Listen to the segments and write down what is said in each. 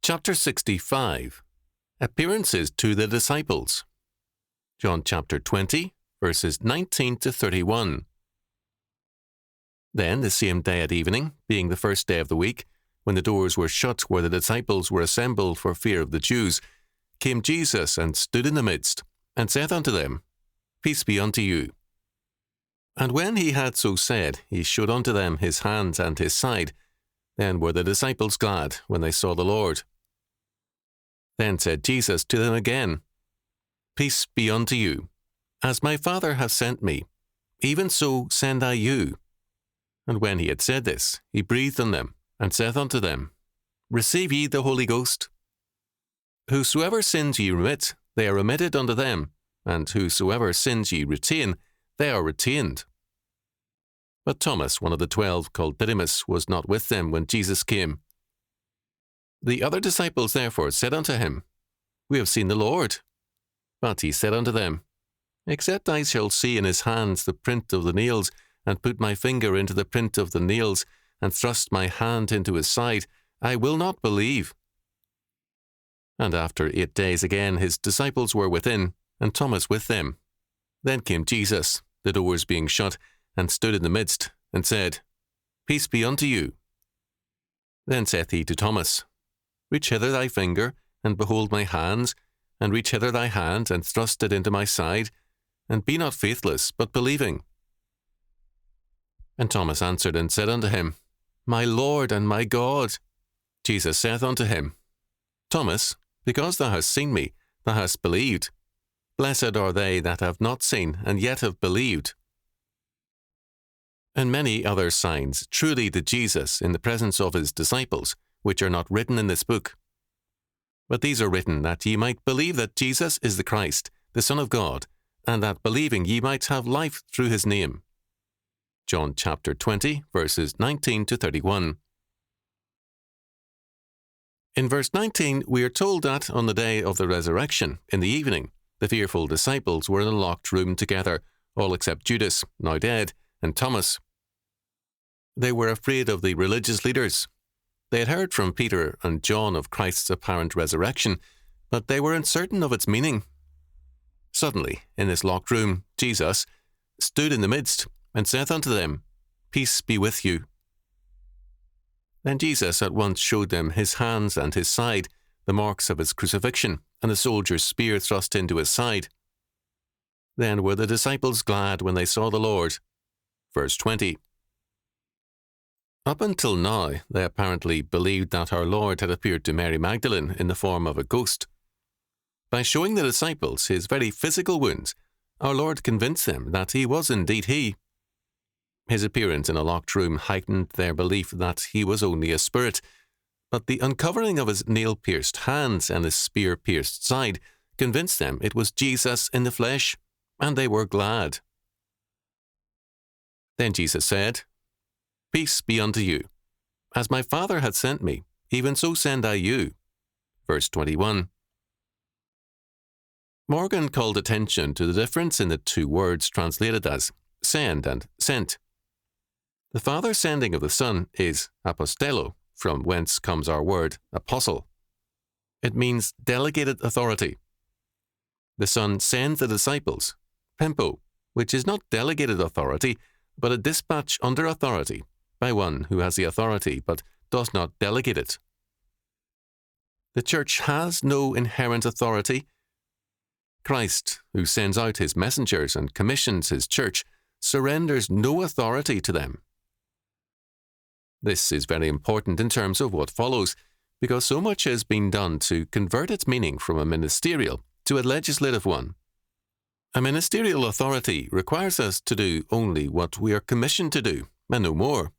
Chapter 65. Appearances to the Disciples. John chapter 20, verses 19 to 31. Then the same day at evening, being the first day of the week, when the doors were shut where the disciples were assembled for fear of the Jews, came Jesus and stood in the midst, and saith unto them, Peace be unto you. And when he had so said, he showed unto them his hands and his side. Then were the disciples glad when they saw the Lord. Then said Jesus to them again, Peace be unto you. As my Father hath sent me, even so send I you. And when he had said this, he breathed on them, and saith unto them, Receive ye the Holy Ghost. Whosoever sins ye remit, they are remitted unto them, and whosoever sins ye retain, they are retained. But Thomas, one of the 12, called Didymus, was not with them when Jesus came. The other disciples therefore said unto him, We have seen the Lord. But he said unto them, Except I shall see in his hands the print of the nails, and put my finger into the print of the nails, and thrust my hand into his side, I will not believe. And after 8 days again his disciples were within, and Thomas with them. Then came Jesus, the doors being shut, and stood in the midst, and said, Peace be unto you. Then saith he to Thomas, Reach hither thy finger, and behold my hands, and reach hither thy hand, and thrust it into my side, and be not faithless, but believing. And Thomas answered and said unto him, My Lord and my God. Jesus saith unto him, Thomas, because thou hast seen me, thou hast believed. Blessed are they that have not seen, and yet have believed. And many other signs truly did Jesus in the presence of his disciples, which are not written in this book. But these are written that ye might believe that Jesus is the Christ, the Son of God, and that believing ye might have life through his name. John chapter 20, verses 19 to 31. In verse 19, we are told that on the day of the resurrection, in the evening, the fearful disciples were in a locked room together, all except Judas, now dead, and Thomas. They were afraid of the religious leaders. They had heard from Peter and John of Christ's apparent resurrection, but they were uncertain of its meaning. Suddenly, in this locked room, Jesus stood in the midst, and saith unto them, Peace be with you. Then Jesus at once showed them his hands and his side, the marks of his crucifixion, and the soldier's spear thrust into his side. Then were the disciples glad when they saw the Lord. Verse 20. Up until now, they apparently believed that our Lord had appeared to Mary Magdalene in the form of a ghost. By showing the disciples his very physical wounds, our Lord convinced them that he was indeed he. His appearance in a locked room heightened their belief that he was only a spirit, but the uncovering of his nail-pierced hands and his spear-pierced side convinced them it was Jesus in the flesh, and they were glad. Then Jesus said, Peace be unto you. As my Father hath sent me, even so send I you. Verse 21. Morgan called attention to the difference in the two words translated as send and sent. The Father's sending of the Son is apostello, from whence comes our word apostle. It means delegated authority. The Son sends the disciples, pempo, which is not delegated authority, but a dispatch under authority, by one who has the authority but does not delegate it. The Church has no inherent authority. Christ, who sends out his messengers and commissions his Church, surrenders no authority to them. This is very important in terms of what follows, because so much has been done to convert its meaning from a ministerial to a legislative one. A ministerial authority requires us to do only what we are commissioned to do, and no more.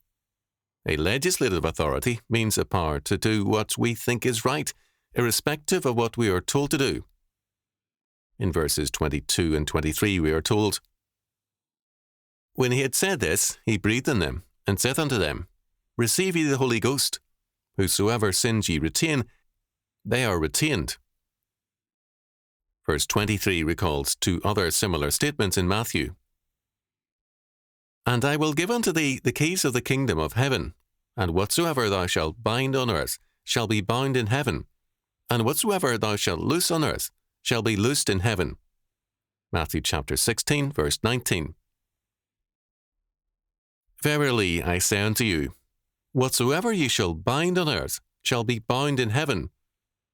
A legislative authority means a power to do what we think is right, irrespective of what we are told to do. In verses 22 and 23 we are told, When he had said this, he breathed on them, and saith unto them, Receive ye the Holy Ghost. Whosoever sins ye retain, they are retained. Verse 23 recalls two other similar statements in Matthew. And I will give unto thee the keys of the kingdom of heaven, and whatsoever thou shalt bind on earth shall be bound in heaven, and whatsoever thou shalt loose on earth shall be loosed in heaven. Matthew chapter 16, verse 19. Verily I say unto you, whatsoever ye shall bind on earth shall be bound in heaven,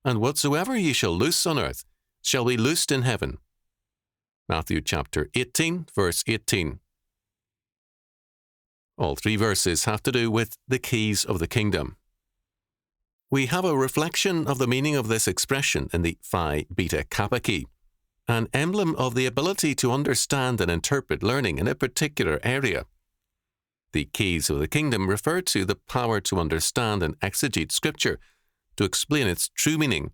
and whatsoever ye shall loose on earth shall be loosed in heaven. Matthew chapter 18, verse 18. All three verses have to do with the keys of the kingdom. We have a reflection of the meaning of this expression in the Phi Beta Kappa key, an emblem of the ability to understand and interpret learning in a particular area. The keys of the kingdom refer to the power to understand and exegete Scripture, to explain its true meaning,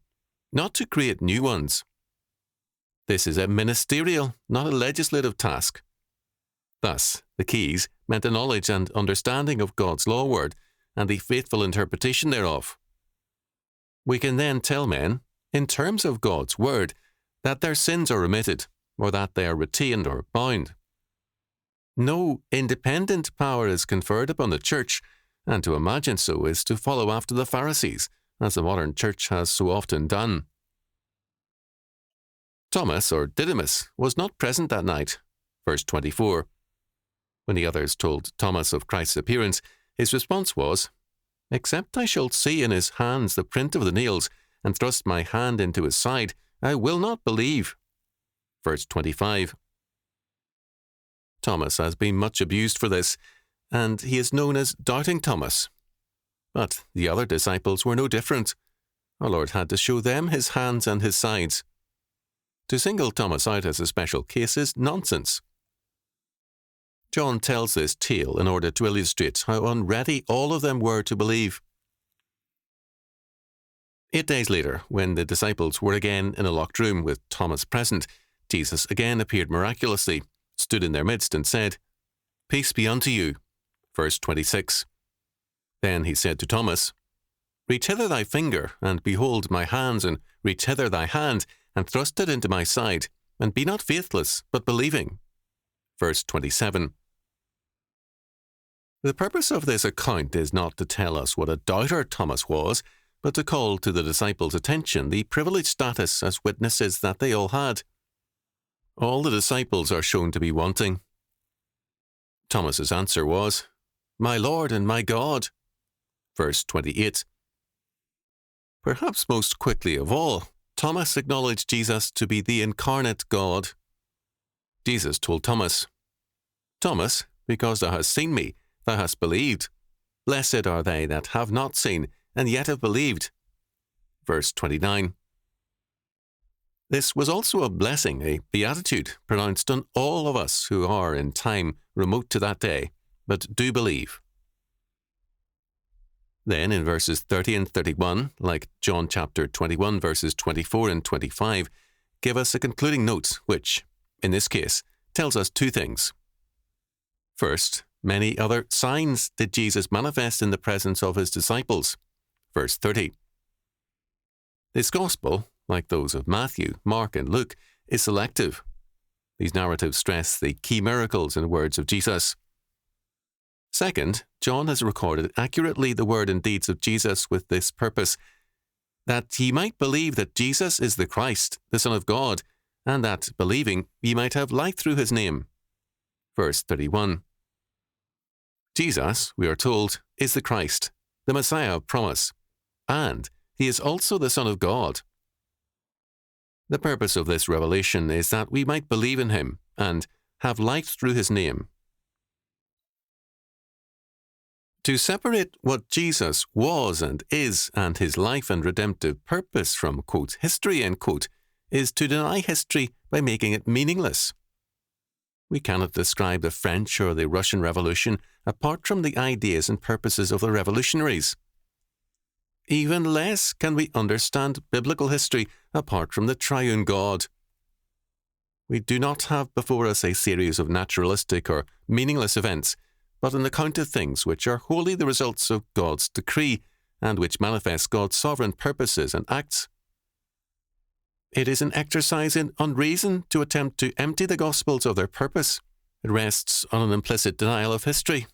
not to create new ones. This is a ministerial, not a legislative task. Thus, the keys meant a knowledge and understanding of God's law word and the faithful interpretation thereof. We can then tell men, in terms of God's word, that their sins are remitted, or that they are retained or bound. No independent power is conferred upon the church, and to imagine so is to follow after the Pharisees, as the modern church has so often done. Thomas, or Didymus, was not present that night. Verse 24. When the others told Thomas of Christ's appearance, his response was, "Except I shall see in his hands the print of the nails, and thrust my hand into his side, I will not believe." Verse 25. Thomas has been much abused for this, and he is known as Doubting Thomas. But the other disciples were no different. Our Lord had to show them his hands and his sides. To single Thomas out as a special case is nonsense. John tells this tale in order to illustrate how unready all of them were to believe. 8 days later, when the disciples were again in a locked room with Thomas present, Jesus again appeared miraculously, stood in their midst and said, "Peace be unto you." Verse 26. Then he said to Thomas, "Reach hither thy finger, and behold my hands, and reach hither thy hand, and thrust it into my side, and be not faithless, but believing." Verse 27. The purpose of this account is not to tell us what a doubter Thomas was, but to call to the disciples' attention the privileged status as witnesses that they all had. All the disciples are shown to be wanting. Thomas's answer was, "My Lord and my God." Verse 28. Perhaps most quickly of all, Thomas acknowledged Jesus to be the incarnate God. Jesus told Thomas, "Thomas, because thou hast seen me, thou hast believed. Blessed are they that have not seen, and yet have believed." Verse 29. This was also a blessing, a beatitude, pronounced on all of us who are in time remote to that day, but do believe. Then in verses 30 and 31, like John chapter 21, verses 24 and 25, give us a concluding note which, in this case, tells us two things. First, many other signs did Jesus manifest in the presence of his disciples. Verse 30. This gospel, like those of Matthew, Mark, and Luke, is selective. These narratives stress the key miracles and words of Jesus. Second, John has recorded accurately the word and deeds of Jesus with this purpose, that ye might believe that Jesus is the Christ, the Son of God, and that, believing, ye might have life through his name. Verse 31. Jesus, we are told, is the Christ, the Messiah of promise, and he is also the Son of God. The purpose of this revelation is that we might believe in him and have life through his name. To separate what Jesus was and is and his life and redemptive purpose from, quote, history, end quote, is to deny history by making it meaningless. We cannot describe the French or the Russian Revolution apart from the ideas and purposes of the revolutionaries. Even less can we understand biblical history apart from the triune God. We do not have before us a series of naturalistic or meaningless events, but an account of things which are wholly the results of God's decree and which manifest God's sovereign purposes and acts. It is an exercise in unreason to attempt to empty the Gospels of their purpose. It rests on an implicit denial of history,